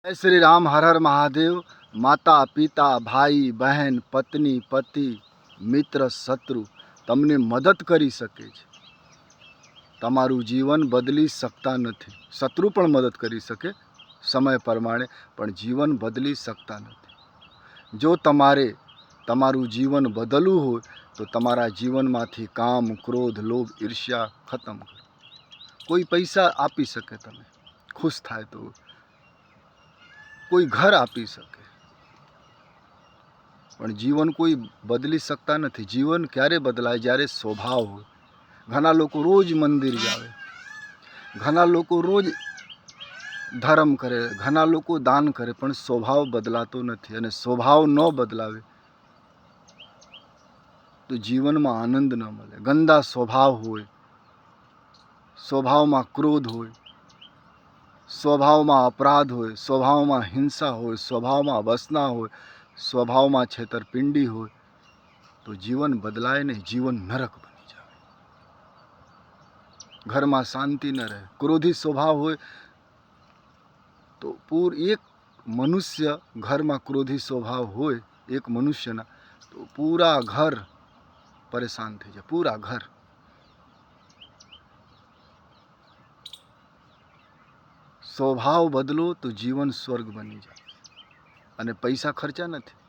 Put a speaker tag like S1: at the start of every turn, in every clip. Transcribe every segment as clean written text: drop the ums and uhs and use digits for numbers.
S1: जय श्री राम। हर हर महादेव। माता पिता भाई बहन पत्नी पति मित्र शत्रु તમને મદદ કરી શકે છે। તમારું જીવન બદલી શકતા નથી। શત્રુ પણ મદદ કરી શકે સમય પ્રમાણે, પણ જીવન બદલી શકતા નથી। જો તમારે તમારું જીવન બદલવું હોય તો તમારા જીવનમાંથી કામ ક્રોધ લોભ ઈર્ષ્યા ખતમ કરો। કોઈ પૈસા આપી શકે, તમે ખુશ થાય તો કોઈ ઘર આપી શકે, પણ જીવન કોઈ બદલી શકતા નથી। જીવન ક્યારે બદલાય? જ્યારે સ્વભાવ હોય। ઘણા લોકો રોજ મંદિર જાવે, ઘણા લોકો રોજ ધર્મ કરે, ઘણા લોકો દાન કરે, પણ સ્વભાવ બદલાતો નથી। અને સ્વભાવ ન બદલાવે તો જીવનમાં આનંદ ન મળે। ગંદા સ્વભાવ હોય, સ્વભાવમાં ક્રોધ હોય, સ્વભાવમાં અપરાધ હોય, સ્વભાવમાં હિંસા હોય, સ્વભાવમાં વસના હોય, સ્વભાવમાં છેતરપિંડી હોય, તો જીવન બદલાય નહીં, જીવન નરક બની જાય। ઘરમાં શાંતિ ન રહે। ક્રોધી સ્વભાવ હોય તો એક મનુષ્ય ઘરમાં ક્રોધી સ્વભાવ હોય એક મનુષ્યના, તો પૂરા ઘર પરેશાન થઈ જાય, પૂરા ઘર। સ્વભાવ બદલો તો જીવન સ્વર્ગ બની જાય। અને પૈસા ખર્ચા નથી।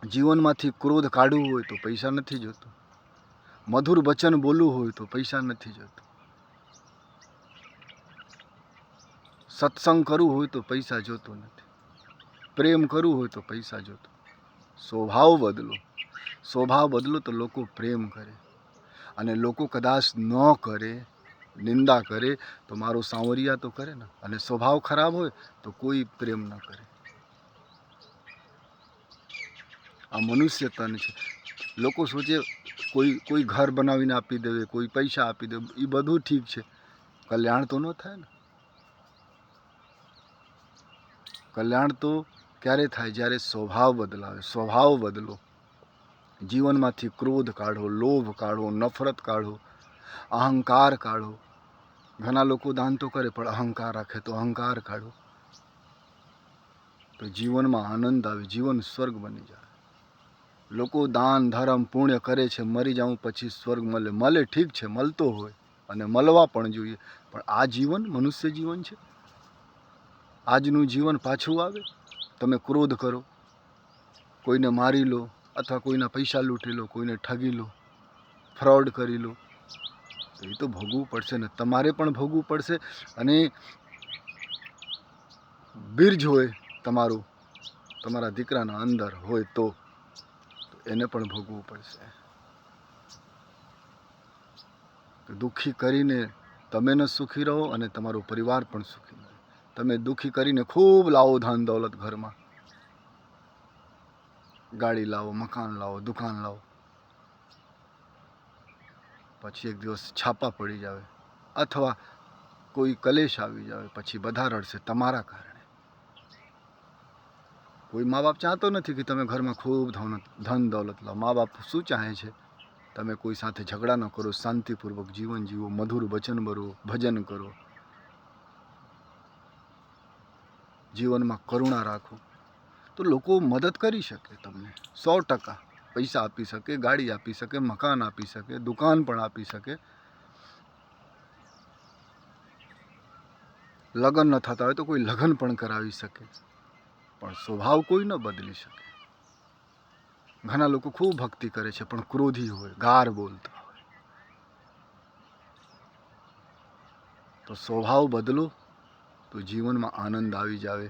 S1: જીવનમાંથી ક્રોધ કાઢવું હોય તો પૈસા નથી જોતો। મધુર વચન બોલવું હોય તો પૈસા નથી જોતો। સત્સંગ કરવું હોય તો પૈસા જોતો નથી। પ્રેમ કરવું હોય તો પૈસા જોતો। સ્વભાવ બદલો। સ્વભાવ બદલો તો લોકો પ્રેમ કરે। અને લોકો કદાચ ન કરે, નિંદા કરે, તો મારો સાંવરિયા તો કરે ને। અને સ્વભાવ ખરાબ હોય તો કોઈ પ્રેમ ન કરે। આ મનુષ્ય તન છે। લોકો સોચે કોઈ ઘર બનાવીને આપી દેવે, કોઈ પૈસા આપી દે, એ બધું ઠીક છે, કલ્યાણ તો ન થાય ને। કલ્યાણ તો ક્યારે થાય? જ્યારે સ્વભાવ બદલાવે। સ્વભાવ બદલો। જીવનમાંથી ક્રોધ કાઢો, લોભ કાઢો, નફરત કાઢો, અહંકાર કાઢો। ઘણા લોકો દાન તો કરે પણ અહંકાર રાખે, તો અહંકાર કાઢો, તો જીવનમાં આનંદ આવે, જીવન સ્વર્ગ બની જાય। લોકો દાન ધર્મ પુણ્ય કરે છે, મરી જાઉં પછી સ્વર્ગ મળે, મળે ઠીક છે, મળતો હોય અને મળવા પણ જોઈએ, પણ આ જીવન મનુષ્ય જીવન છે। આજનું જીવન પાછું આવે? તમે ક્રોધ કરો, કોઈને મારી લો, અથવા કોઈના પૈસા લૂંટી લો, કોઈને ઠગી લો, ફ્રોડ કરી લો, એ તો ભોગવવું પડશે ને, તમારે પણ ભોગવવું પડશે। અને બીર્જ હોય તમારું, તમારા દીકરાના અંદર હોય તો એને પણ ભોગવવું પડશે। દુઃખી કરીને તમે ન સુખી રહો અને તમારો પરિવાર પણ સુખી ન રહે। તમે દુઃખી કરીને ખૂબ લાવો ધન દૌલત ઘરમાં, ગાડી લાવો, મકાન લાવો, દુકાન લાવો, પછી એક દિવસ છાપા પડી જાવે અથવા કોઈ કલેશ આવી જાય, પછી બધા રડશે તમારા કારણે। કોઈ મા બાપ ચાહતો નથી કે તમે ઘરમાં ખૂબ ધન દૌલત લાવો। મા બાપ શું ચાહે છે? તમે કોઈ સાથે ઝઘડા ન કરો, શાંતિપૂર્વક જીવન જીવો, મધુર વચન બોલો, ભજન કરો, જીવનમાં કરુણા રાખો, તો લોકો મદદ કરી શકે તમને 100%। પૈસા આપી શકે, ગાડી આપી શકે, મકાન આપી શકે, દુકાન પણ આપી શકે। લગ્ન ન થતા હોય તો કોઈ લગ્ન પણ કરાવી શકે, પણ સ્વભાવ કોઈ ન બદલી શકે। ઘણા લોકો ખૂબ ભક્તિ કરે છે પણ ક્રોધી હોય, ગાર બોલતા હોય, તો સ્વભાવ બદલો તો જીવનમાં આનંદ આવી જાવે।